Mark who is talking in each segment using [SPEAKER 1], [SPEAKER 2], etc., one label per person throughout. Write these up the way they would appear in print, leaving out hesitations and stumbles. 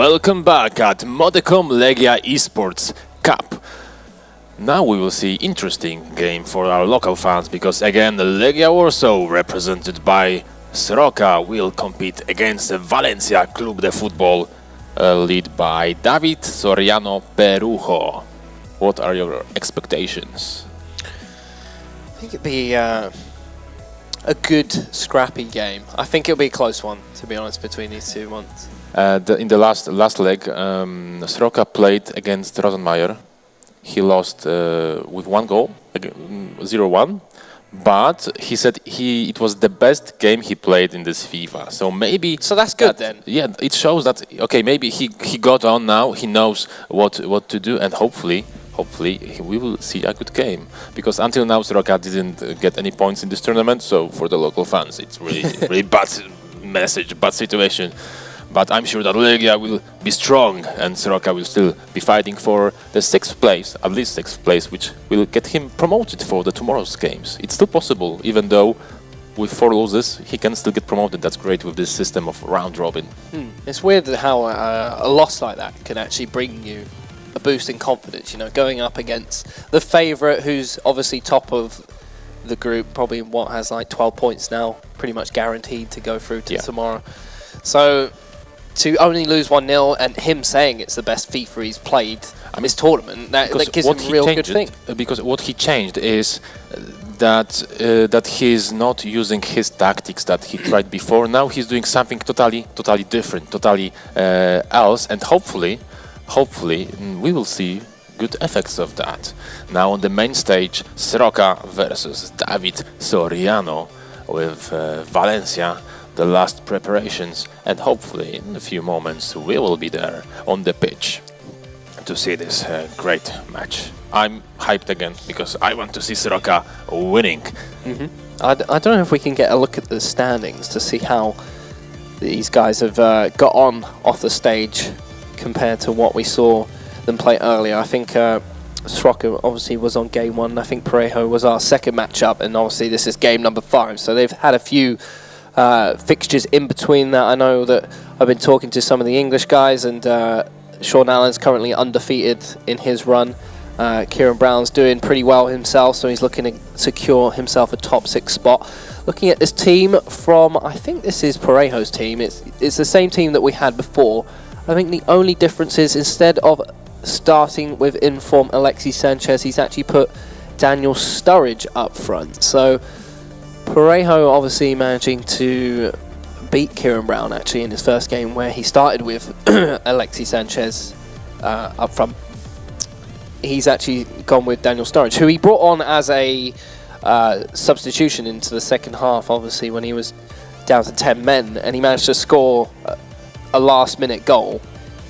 [SPEAKER 1] Welcome back at Modicom Legia eSports Cup. Now we will see interesting game for our local fans because again Legia Warsaw, represented by Sroka, will compete against Valencia Club de Football, led by David Soriano Perujo. What are your expectations?
[SPEAKER 2] I think it'd be a good, scrappy game. I think it'll be a close one, to be honest, between these two ones.
[SPEAKER 1] In the last leg, Sroka played against Rosenmeier. He lost with 1 goal, 0-1. But he said it was the best game he played in this FIFA. So maybe.
[SPEAKER 2] So that's good then.
[SPEAKER 1] Yeah, it shows that okay, maybe he got on now. He knows what to do, and hopefully we will see a good game. Because until now, Sroka didn't get any points in this tournament. So for the local fans, it's really bad message, bad situation. But I'm sure that Legia will be strong and Sroka will still be fighting for the 6th place, at least 6th place, which will get him promoted for the tomorrow's games. It's still possible, even though with 4 losses, he can still get promoted. That's great with this system of round robin.
[SPEAKER 2] It's weird how a loss like that can actually bring you a boost in confidence, you know, going up against the favourite who's obviously top of the group, probably has like 12 points now, pretty much guaranteed to go through to tomorrow. So to only lose 1-0 and him saying it's the best FIFA he's played in this tournament, that gives him a real good thing.
[SPEAKER 1] Because what he changed is that he's not using his tactics that he tried before. Now he's doing something totally different, totally else, and hopefully we will see good effects of that. Now on the main stage, Sroka versus David Soriano with Valencia. The last preparations, and hopefully in a few moments we will be there on the pitch to see this great match. I'm hyped again because I want to see Sroka winning.
[SPEAKER 2] I don't know if we can get a look at the standings to see how these guys have got on off the stage compared to what we saw them play earlier. I think Sroka obviously was on game 1. I think Parejo was our second matchup, and obviously this is game number 5. So they've had a few fixtures in between that. I know that I've been talking to some of the English guys, and Sean Allen's currently undefeated in his run. Kieran Brown's doing pretty well himself, so he's looking to secure himself a top 6 spot. Looking at this team from, I think this is Parejo's team, it's the same team that we had before. I think the only difference is instead of starting with in-form Alexis Sanchez, he's actually put Daniel Sturridge up front. So Parejo obviously managing to beat Kieran Brown actually in his first game, where he started with Alexis Sanchez up front. He's actually gone with Daniel Sturridge, who he brought on as a substitution into the second half, obviously when he was down to 10 men, and he managed to score a last-minute goal.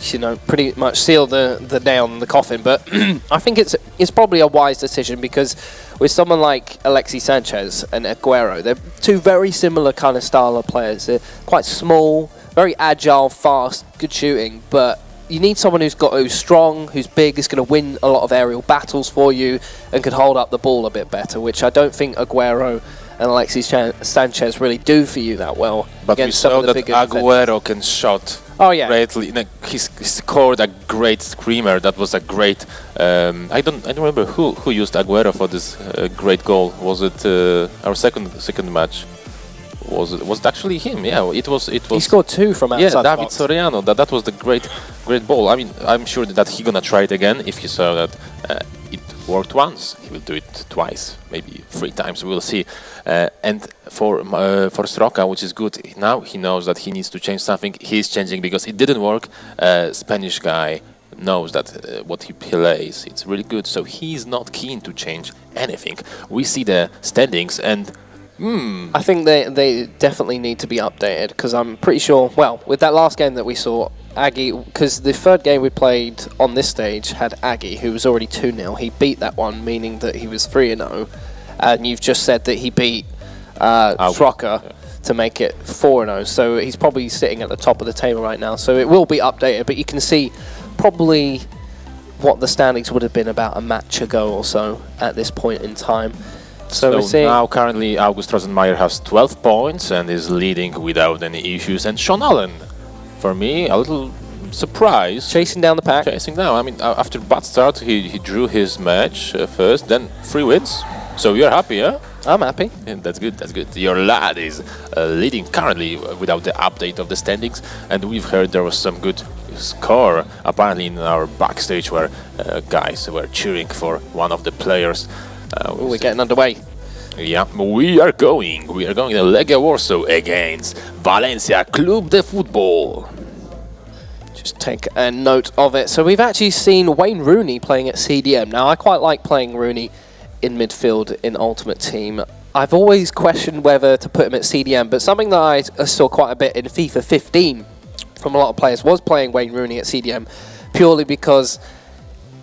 [SPEAKER 2] You know, pretty much seal the nail in the coffin. But I think it's probably a wise decision, because with someone like Alexis Sanchez and Aguero, they're two very similar kind of style of players. They're quite small, very agile, fast, good shooting, but you need someone who's strong, who's big, is going to win a lot of aerial battles for you and could hold up the ball a bit better, which I don't think Aguero and Alexis Sanchez really do for you that well.
[SPEAKER 1] But we saw that Aguero can shot.
[SPEAKER 2] Oh yeah,
[SPEAKER 1] greatly. He scored a great screamer. That was a great. I don't remember who used Aguero for this great goal. Was it our second match? Was it actually him? Yeah, it was. He
[SPEAKER 2] scored 2 from outside.
[SPEAKER 1] Yeah, David Soriano. That was the great ball. I mean, I'm sure that he's gonna try it again if he saw that it worked once. He will do it twice, maybe 3 times. We'll see. And for Sroka, which is good, now he knows that he needs to change something. He's changing because it didn't work. Spanish guy knows that what he plays, it's really good. So he's not keen to change anything. We see the standings, and
[SPEAKER 2] I think they definitely need to be updated, because I'm pretty sure, well, with that last game that we saw, Aggie, because the third game we played on this stage had Aggie, who was already 2-0. He beat that one, meaning that he was 3-0. And you've just said that he beat Sroka to make it 4-0. So he's probably sitting at the top of the table right now. So it will be updated, but you can see probably what the standings would have been about a match ago or so at this point in time.
[SPEAKER 1] So now currently August Rosenmeier has 12 points and is leading without any issues. And Sean Allen, for me, a little surprised.
[SPEAKER 2] Chasing down the pack.
[SPEAKER 1] Chasing down. I mean, after bad start, he drew his match first, then 3 wins. So you're happy, yeah?
[SPEAKER 2] I'm happy.
[SPEAKER 1] And that's good, that's good. Your lad is leading currently without the update of the standings, and we've heard there was some good score apparently in our backstage where guys were cheering for one of the players.
[SPEAKER 2] We're getting underway.
[SPEAKER 1] Yeah, we are going to Legia Warsaw against Valencia Club de Football.
[SPEAKER 2] Just take a note of it. So we've actually seen Wayne Rooney playing at CDM. Now, I quite like playing Rooney in midfield in Ultimate Team. I've always questioned whether to put him at CDM, but something that I saw quite a bit in FIFA 15 from a lot of players was playing Wayne Rooney at CDM, purely because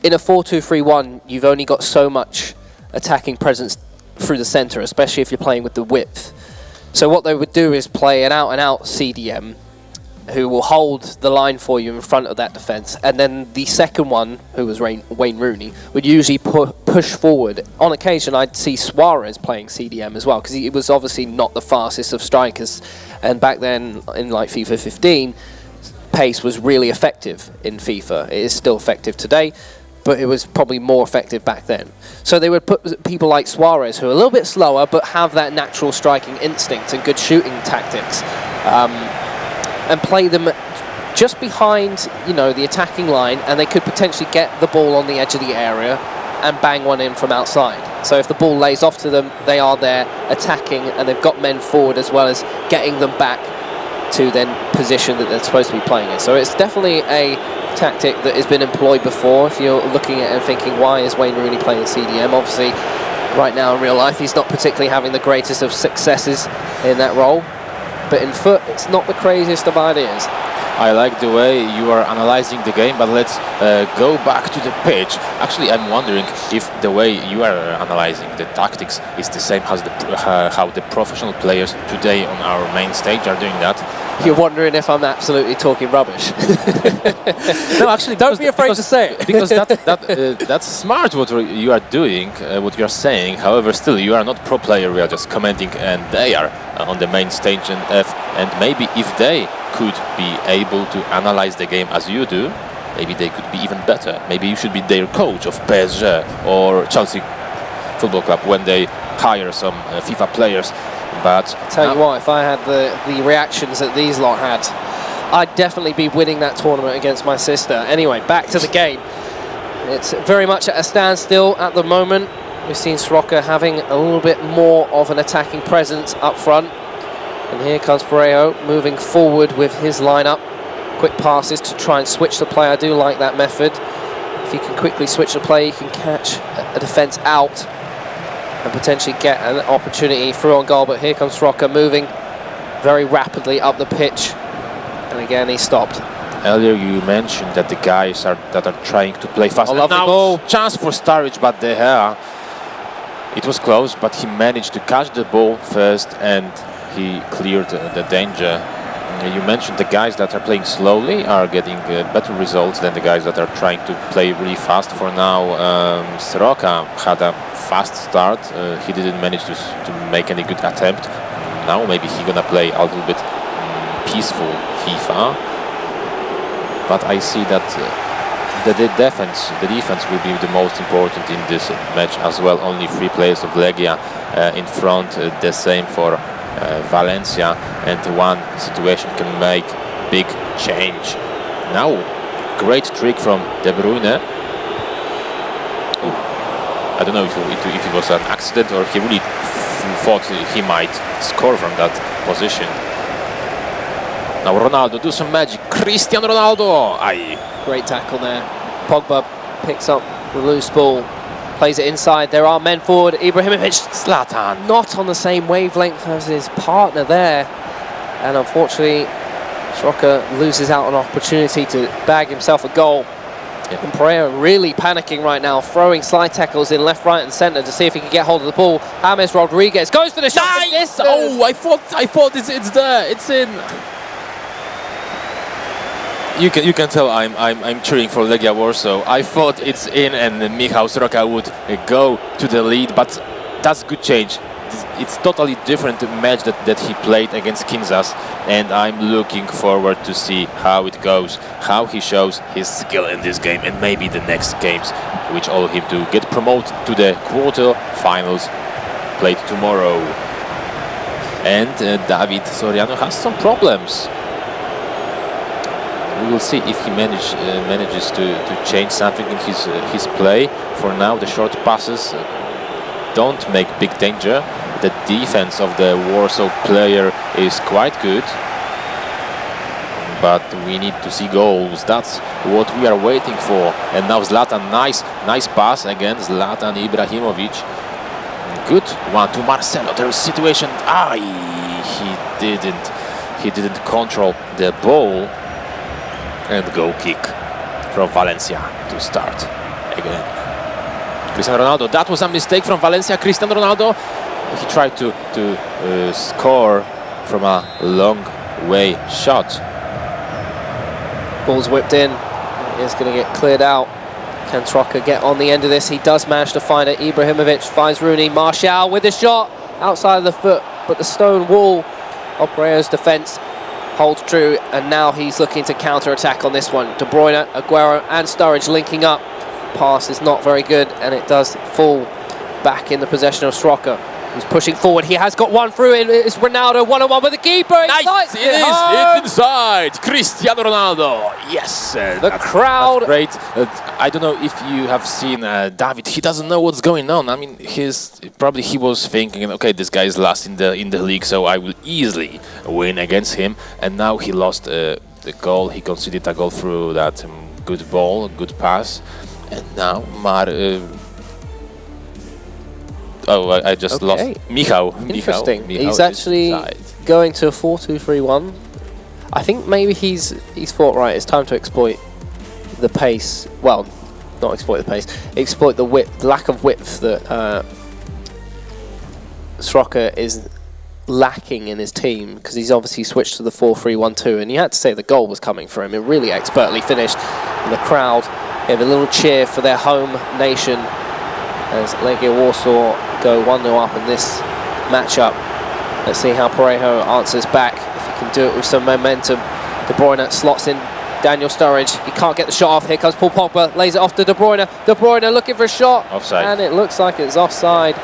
[SPEAKER 2] in a 4-2-3-1, you've only got so much attacking presence through the centre, especially if you're playing with the width. So what they would do is play an out-and-out CDM who will hold the line for you in front of that defence, and then the second one, who was Wayne Rooney, would usually push forward. On occasion, I'd see Suarez playing CDM as well, because he was obviously not the fastest of strikers, and back then, in like FIFA 15, pace was really effective in FIFA. It is still effective today, but it was probably more effective back then. So they would put people like Suarez, who are a little bit slower, but have that natural striking instinct and good shooting tactics, and play them just behind, you know, the attacking line, and they could potentially get the ball on the edge of the area and bang one in from outside. So if the ball lays off to them, they are there attacking, and they've got men forward as well as getting them back to then position that they're supposed to be playing in. So it's definitely a tactic that has been employed before. If you're looking at it and thinking, why is Wayne Rooney playing CDM? Obviously, right now in real life, he's not particularly having the greatest of successes in that role. But in foot, it's not the craziest of ideas.
[SPEAKER 1] I like the way you are analyzing the game, but let's go back to the pitch. Actually, I'm wondering if the way you are analyzing the tactics is the same as how the professional players today on our main stage are doing that.
[SPEAKER 2] You're wondering if I'm absolutely talking rubbish.
[SPEAKER 1] No, actually,
[SPEAKER 2] don't be afraid to say it.
[SPEAKER 1] Because that's smart what you are doing, what you are saying. However, still, you are not pro player. We are just commenting, and they are on the main stage and maybe if they could be able to analyze the game as you do, maybe they could be even better. Maybe you should be their coach of PSG or Chelsea Football Club when they hire some FIFA players. But
[SPEAKER 2] tell you what, if I had the reactions that these lot had, I'd definitely be winning that tournament against my sister. Anyway, back to the game. It's very much at a standstill at the moment. We've seen Sroka having a little bit more of an attacking presence up front. And here comes Parejo moving forward with his lineup. Quick passes to try and switch the play. I do like that method. If you can quickly switch the play, you can catch a defence out and potentially get an opportunity through on goal. But here comes Sroka moving very rapidly up the pitch. And again, he stopped.
[SPEAKER 1] Earlier you mentioned that the guys that are trying to play fast.
[SPEAKER 2] Lovely ball.
[SPEAKER 1] Chance for Sturridge, but it was close, but he managed to catch the ball first and he cleared the danger. You mentioned the guys that are playing slowly are getting better results than the guys that are trying to play really fast. For now, Sroka had a fast start. He didn't manage to make any good attempt. Now maybe he's gonna play a little bit peaceful FIFA. But I see that the defense will be the most important in this match as well. Only 3 players of Legia in front. The same for Valencia, and one situation can make big change. Now, great trick from De Bruyne. Ooh, I don't know if it was an accident or he really thought he might score from that position. Now Ronaldo, do some magic. Cristiano Ronaldo! Aye.
[SPEAKER 2] Great tackle there. Pogba picks up the loose ball. Plays it inside. There are men forward. Ibrahimovic,
[SPEAKER 1] Zlatan,
[SPEAKER 2] not on the same wavelength as his partner there. And unfortunately, Sroka loses out on an opportunity to bag himself a goal. Yep. And Pereira really panicking right now, throwing slide tackles in left, right and centre to see if he can get hold of the ball. James Rodriguez goes for the shot.
[SPEAKER 1] Nice! Oh, I thought it's there. It's in. You can tell I'm cheering for Legia Warsaw. I thought it's in and Michał Sroka would go to the lead, but that's good change. it's totally different match that he played against Kansas, and I'm looking forward to see how it goes, how he shows his skill in this game, and maybe the next games, which allow him to get promoted to the quarter-finals played tomorrow. And David Soriano has some problems. We will see if he manages to change something in his play. For now, the short passes don't make big danger. The defense of the Warsaw player is quite good, but we need to see goals. That's what we are waiting for. And now Zlatan, nice pass again, Zlatan Ibrahimovic. Good one to Marcelo. There is situation. He didn't control the ball. And goal kick from Valencia to start again. Cristiano Ronaldo, that was a mistake from Valencia. Cristiano Ronaldo, he tried to score from a long way shot.
[SPEAKER 2] Ball's whipped in. It's going to get cleared out. Can Trocker get on the end of this? He does manage to find it. Ibrahimovic finds Rooney. Martial with the shot outside of the foot, but the stone wall of Brea's defence holds true, and now he's looking to counter-attack on this one. De Bruyne, Aguero and Sturridge linking up. Pass is not very good, and it does fall back in the possession of Strocker, who's pushing forward. He has got one through. It's Ronaldo one-on-one with the keeper.
[SPEAKER 1] Nice! It's inside! Cristiano Ronaldo! Yes!
[SPEAKER 2] The crowd...
[SPEAKER 1] That's great. I don't know if you have seen David. He doesn't know what's going on. I mean, he was thinking, okay, this guy is last in the league, so I will easily win against him. And now he lost the goal. He conceded a goal through that good ball, good pass. And now I just lost Michał.
[SPEAKER 2] Interesting.
[SPEAKER 1] Michał
[SPEAKER 2] he's actually going to a 4-2-3-1. I think maybe he's thought, right, it's time to exploit the pace. Well, not exploit the pace. Exploit the width, lack of width that Strocker is lacking in his team, because he's obviously switched to the 4-3-1-2, and you had to say the goal was coming for him. It really expertly finished, and the crowd gave a little cheer for their home nation as Legia Warsaw go 1-0 up in this matchup. Let's see how Parejo answers back, if he can do it with some momentum. De Bruyne slots in Daniel Sturridge. He can't get the shot off. Here comes Paul Pogba, lays it off to De Bruyne. De Bruyne looking for a shot.
[SPEAKER 1] Offside.
[SPEAKER 2] And it looks like it's offside.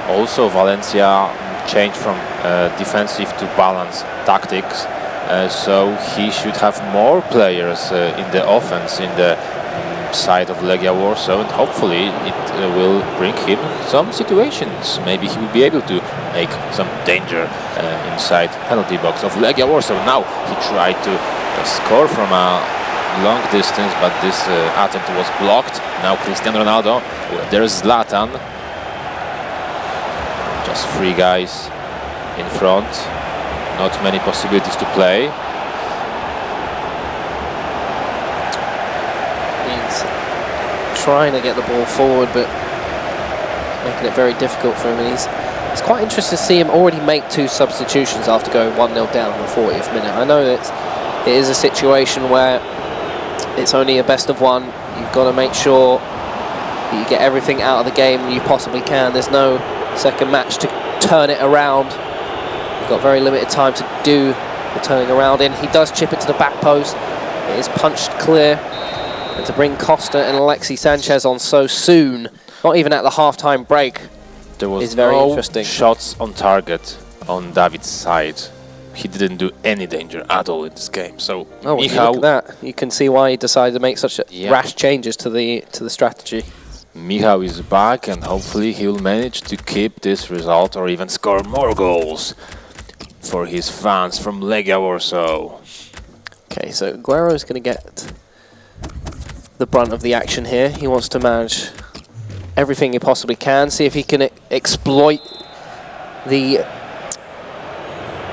[SPEAKER 1] Also, Valencia changed from defensive to balanced tactics. So he should have more players in the offense, in the side of Legia Warsaw, and hopefully it will bring him some situations. Maybe he will be able to make some danger inside penalty box of Legia Warsaw. Now he tried to score from a long distance, but this attempt was blocked. Now Cristiano Ronaldo, there's Zlatan. Just three guys in front, not many possibilities to play.
[SPEAKER 2] Trying to get the ball forward, but making it very difficult for him. And it's quite interesting to see him already make two substitutions after going 1-0 down in the 40th minute. I know that it is a situation where it's only a best of one. You've got to make sure that you get everything out of the game you possibly can. There's no second match to turn it around. You've got very limited time to do the turning around in. He does chip it to the back post. It is punched clear. And to bring Costa and Alexis Sanchez on so soon, not even at the half-time break,
[SPEAKER 1] there was
[SPEAKER 2] is very
[SPEAKER 1] no
[SPEAKER 2] interesting.
[SPEAKER 1] Shots on target on David's side. He didn't do any danger at all in this game. So
[SPEAKER 2] look at that. You can see why he decided to make such rash changes to the strategy.
[SPEAKER 1] Michał is back, and hopefully he will manage to keep this result or even score more goals for his fans from Legia Warsaw.
[SPEAKER 2] Okay, so Aguero is going to get the brunt of the action here. He wants to manage everything he possibly can, see if he can exploit the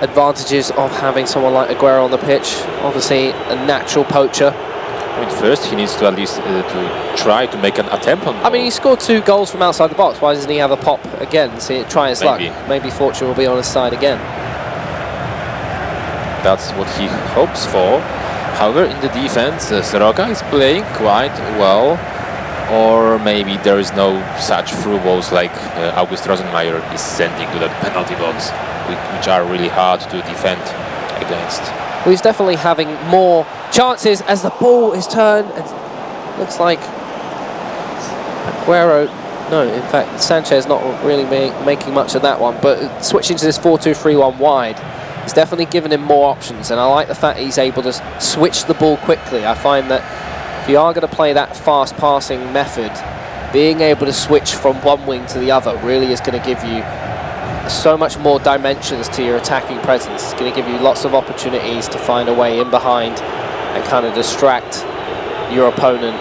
[SPEAKER 2] advantages of having someone like Aguero on the pitch. Obviously a natural poacher.
[SPEAKER 1] I mean, first he needs to at least to try to make an attempt on goal.
[SPEAKER 2] I mean, he scored 2 goals from outside the box. Why doesn't he have a pop again? See, try his luck. Maybe fortune will be on his side again.
[SPEAKER 1] That's what he hopes for. However, in the defense, Soroka is playing quite well. or maybe there is no such through balls like August Rosenmeier is sending to the penalty box, which are really hard to defend against.
[SPEAKER 2] Well, he's definitely having more chances as the ball is turned. And looks like Aguero, no, in fact, Sanchez not really making much of that one, but switching to this 4-2-3-1 wide, it's definitely given him more options, and I like the fact that he's able to switch the ball quickly. I find that if you are going to play that fast passing method, being able to switch from one wing to the other really is going to give you so much more dimensions to your attacking presence. It's going to give you lots of opportunities to find a way in behind and kind of distract your opponent.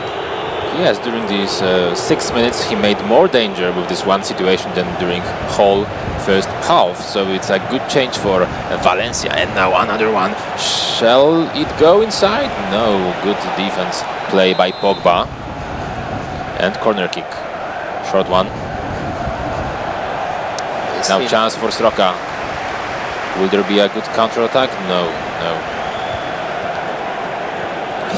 [SPEAKER 1] Yes, during these 6 minutes he made more danger with this one situation than during whole first half, so it's a good change for Valencia. And now another one. Shall it go inside? No, good defense play by Pogba. And corner kick, short one. Now chance for Sroka. Will there be a good counter-attack? No, no.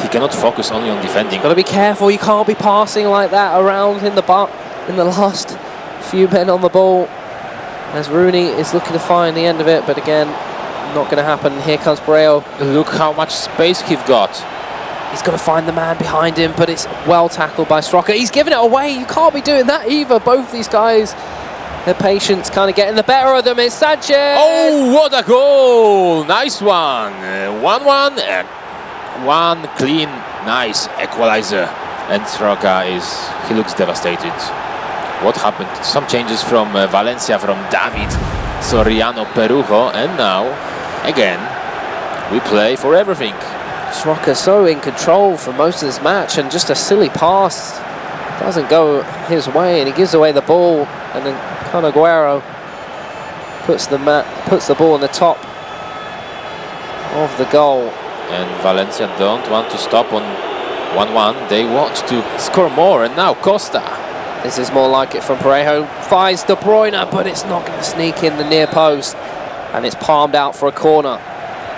[SPEAKER 1] He cannot focus only on defending.
[SPEAKER 2] Got to be careful. You can't be passing like that around in the last few men on the ball. As Rooney is looking to find the end of it, but again, not going to happen. Here comes Breo.
[SPEAKER 1] Look how much space he's got.
[SPEAKER 2] He's got to find the man behind him, but it's well tackled by Sroka. He's giving it away. You can't be doing that either. Both these guys, their patience kind of getting the better of them. It's Sanchez.
[SPEAKER 1] Oh, what a goal! Nice one. 1-1. One clean, nice equalizer. And Sroka he looks devastated. What happened? Some changes from Valencia, from David, Soriano, Perujo, and now, again, we play for everything.
[SPEAKER 2] Sroka so in control for most of this match, and just a silly pass doesn't go his way, and he gives away the ball, and then Aguero puts the ball on the top of the goal.
[SPEAKER 1] And Valencia don't want to stop on 1-1. They want to score more, and now Costa.
[SPEAKER 2] This is more like it from Parejo. Finds De Bruyne, but it's not going to sneak in the near post, and it's palmed out for a corner.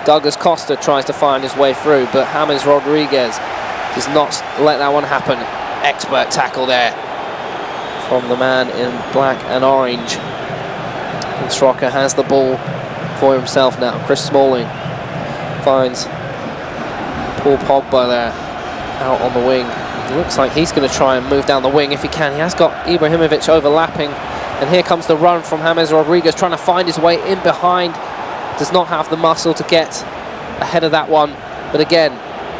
[SPEAKER 2] Douglas Costa tries to find his way through, but James Rodriguez does not let that one happen. Expert tackle there from the man in black and orange. And Sroka has the ball for himself now. Chris Smalling finds Paul Pogba there out on the wing. It looks like he's going to try and move down the wing if he can. He has got Ibrahimovic overlapping, and here comes the run from James Rodriguez, trying to find his way in behind. Does not have the muscle to get ahead of that one, but again,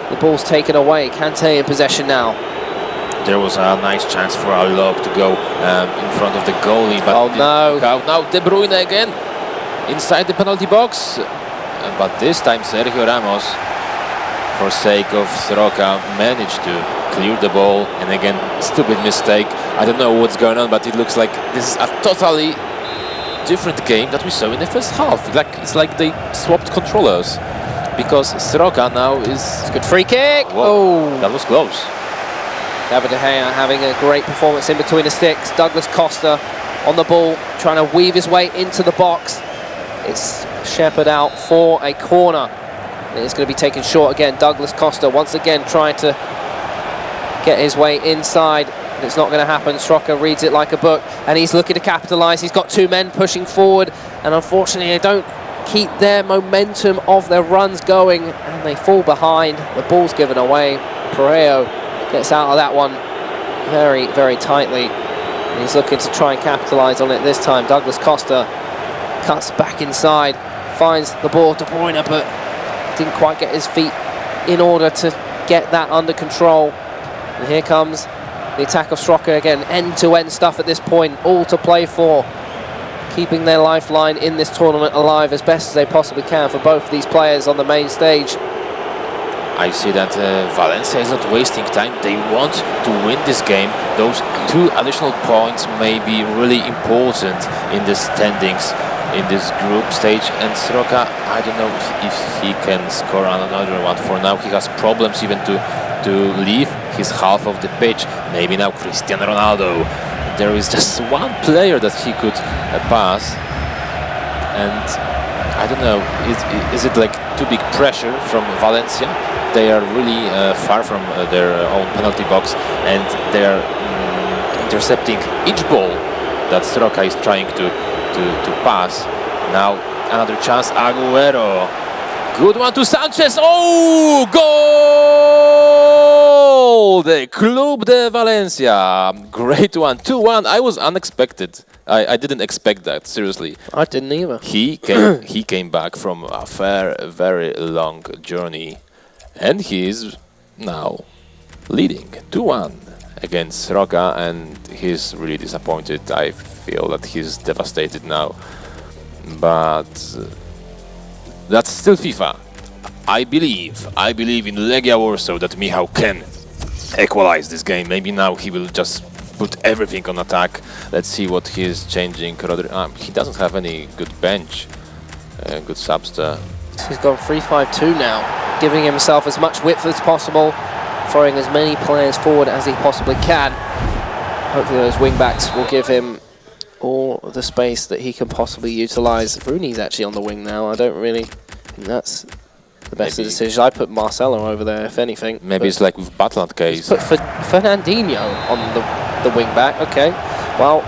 [SPEAKER 2] the ball's taken away. Kante in possession now.
[SPEAKER 1] There was a nice chance for a lob to go in front of the goalie, but
[SPEAKER 2] oh no!
[SPEAKER 1] Now De Bruyne again inside the penalty box, but this time Sergio Ramos, for sake of Sroka, managed to clear the ball, and again, stupid mistake. I don't know what's going on, but it looks like this is a totally different game that we saw in the first half. It's like they swapped controllers, because Sroka now is...
[SPEAKER 2] It's a good free kick!
[SPEAKER 1] Whoa, oh, that was close.
[SPEAKER 2] David De Gea having a great performance in between the sticks. Douglas Costa on the ball, trying to weave his way into the box. It's shepherded out for a corner. It's going to be taken short again. Douglas Costa once again trying to get his way inside. It's not going to happen. Sroka reads it like a book, and he's looking to capitalise. He's got two men pushing forward, and unfortunately they don't keep their momentum of their runs going, and they fall behind. The ball's given away. Parejo gets out of that one very, very tightly, and he's looking to try and capitalise on it this time. Douglas Costa cuts back inside, finds the ball. De Bruyne, but didn't quite get his feet in order to get that under control. And here comes the attack of Sroka again. End-to-end stuff at this point, all to play for, keeping their lifeline in this tournament alive as best as they possibly can for both of these players on the main stage.
[SPEAKER 1] I see that Valencia is not wasting time. They want to win this game. Those 2 additional points may be really important in the standings in this group stage. And Sroka, I don't know if he can score on another one. For now, he has problems even to leave his half of the pitch. Maybe now Cristiano Ronaldo. There is just one player that he could pass. And I don't know, is it like too big pressure from Valencia? they are really far from their own penalty box, and they are intercepting each ball that Sroka is trying to pass. Now another chance, Agüero. Good one to Sanchez. Oh, goal! The Club de Valencia. Great one. 2-1. I was unexpected. I didn't expect that, seriously.
[SPEAKER 2] I didn't either.
[SPEAKER 1] He came back from a very long journey, and he is now leading 2-1 against Sroka, and he's really disappointed. I feel that he's devastated now, but that's still FIFA. I believe in Legia Warsaw that Michał can equalize this game. Maybe now he will just put everything on attack. Let's see what he is changing. He doesn't have any good bench, good subs there.
[SPEAKER 2] He's gone 3-5-2 now, giving himself as much width as possible, throwing as many players forward as he possibly can. Hopefully those wing-backs will give him all the space that he can possibly utilise. Rooney's actually on the wing now. I don't really think that's the best decision. I put Marcelo over there, if anything.
[SPEAKER 1] Maybe it's like with Butland case.
[SPEAKER 2] Put Fernandinho on the wing-back. Okay, well,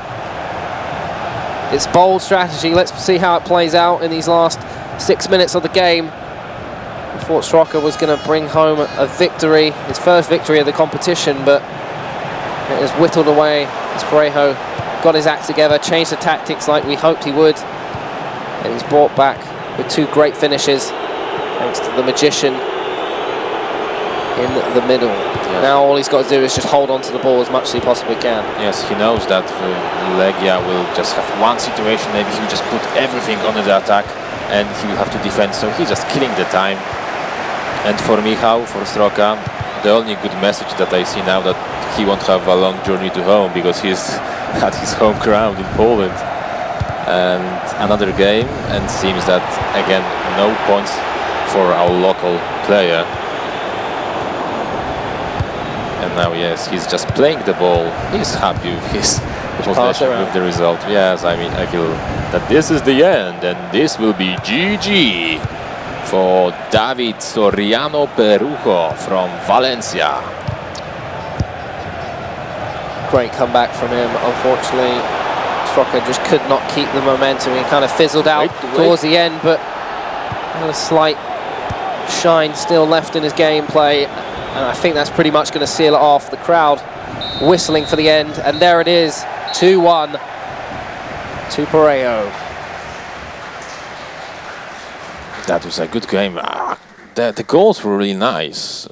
[SPEAKER 2] it's bold strategy. Let's see how it plays out in these last 6 minutes of the game. I thought Sroka was going to bring home a victory, his first victory of the competition, but it has whittled away as Parejo got his act together, changed the tactics like we hoped he would, and he's brought back with 2 great finishes thanks to the magician in the middle. Yes. Now all he's got to do is just hold on to the ball as much as he possibly can.
[SPEAKER 1] Yes, he knows that Legia will just have one situation, maybe he will just put everything on the attack and he will have to defend, so he's just killing the time. And for Michał, for Sroka, the only good message that I see now that he won't have a long journey to home because he's at his home ground in Poland. And another game, and seems that again no points for our local player. And now, yes, he's just playing the ball. He's happy with his possession, with the result. Yes, I mean, I feel that this is the end, and this will be GG for David Soriano Perujo from Valencia.
[SPEAKER 2] Great comeback from him. Unfortunately, Sroka just could not keep the momentum. He kind of fizzled out towards the end, but a slight shine still left in his gameplay. And I think that's pretty much going to seal it off. The crowd whistling for the end, and there it is, 2-1 to Parejo.
[SPEAKER 1] That was a good game. The goals were really nice.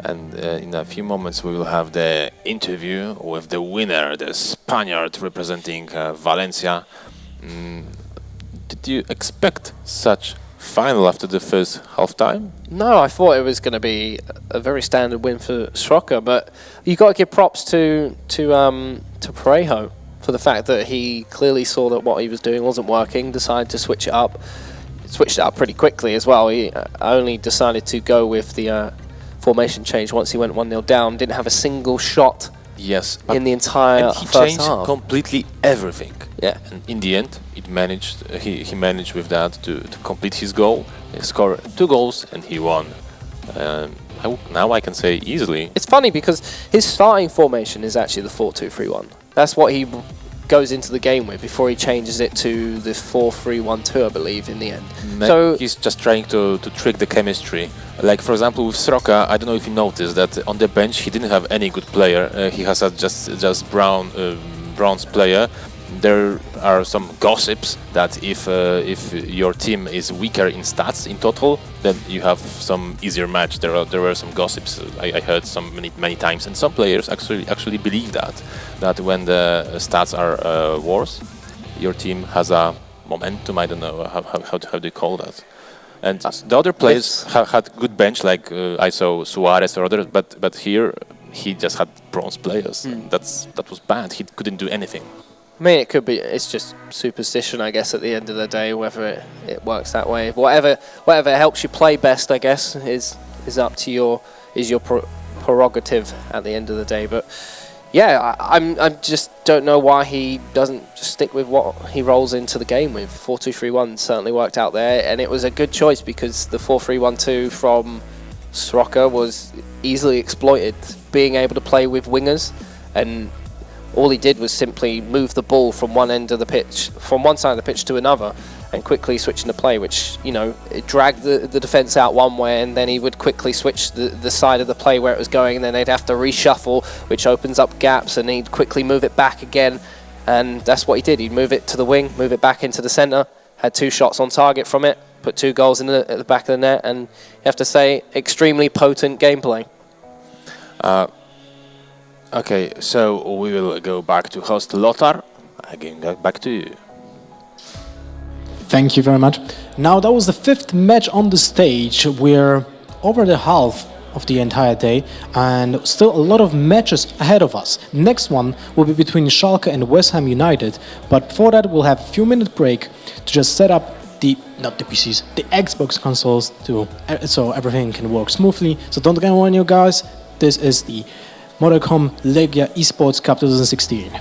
[SPEAKER 1] And in a few moments we will have the interview with the winner, the Spaniard representing Valencia. Did you expect such final after the first half-time?
[SPEAKER 2] No, I thought it was going to be a very standard win for Sroka, but you got to give props to Parejo for the fact that he clearly saw that what he was doing wasn't working, decided to switch it up. Switched it up pretty quickly as well. He only decided to go with the formation change once he went 1-0 down. Didn't have a single shot.
[SPEAKER 1] Yes,
[SPEAKER 2] in the entire
[SPEAKER 1] and he
[SPEAKER 2] first
[SPEAKER 1] changed
[SPEAKER 2] half.
[SPEAKER 1] Completely everything.
[SPEAKER 2] Yeah,
[SPEAKER 1] and in the end, it managed. He managed with that to complete his goal, score 2 goals, and he won. Now I can say easily.
[SPEAKER 2] It's funny because his starting formation is actually the 4-2-3-1. That's what he goes into the game with before he changes it to the 4-3-1-2, I believe, in the end.
[SPEAKER 1] So he's just trying to trick the chemistry. Like, for example, with Sroka, I don't know if you noticed that on the bench he didn't have any good player. He has just bronze player. There are some gossips that if your team is weaker in stats in total, then you have some easier match. There were some gossips I heard many times, and some players actually believe that when the stats are worse, your team has a momentum. I don't know how do you call that. And the other players had good bench, like I saw Suarez or others, but here he just had bronze players. That was bad. He couldn't do anything.
[SPEAKER 2] I mean, it could be. It's just superstition, I guess. At the end of the day, whether it works that way, whatever helps you play best, I guess, is up to your prerogative at the end of the day. But Yeah, I just don't know why he doesn't just stick with what he rolls into the game with. 4-2-3-1 certainly worked out there, and it was a good choice because the 4-3-1-2 from Sroka was easily exploited, being able to play with wingers, and all he did was simply move the ball from one end of the pitch, from one side of the pitch to another, and quickly switch into play, which, you know, it dragged the defence out one way, and then he would quickly switch the side of the play where it was going, and then they'd have to reshuffle, which opens up gaps, and he'd quickly move it back again, and that's what he did. He'd move it to the wing, move it back into the centre, had 2 shots on target from it, put 2 goals in at the back of the net, and you have to say, extremely potent gameplay.
[SPEAKER 1] Okay, so we will go back to host Lothar. Again, back to you.
[SPEAKER 3] Thank you very much. Now that was the 5th match on the stage. We're over the half of the entire day and still a lot of matches ahead of us. Next one will be between Schalke and West Ham United, but for that we'll have a few minute break to just set up not the PCs, the Xbox consoles so everything can work smoothly. So don't get on you guys, this is the Modicom Legia eSports Cup 2016.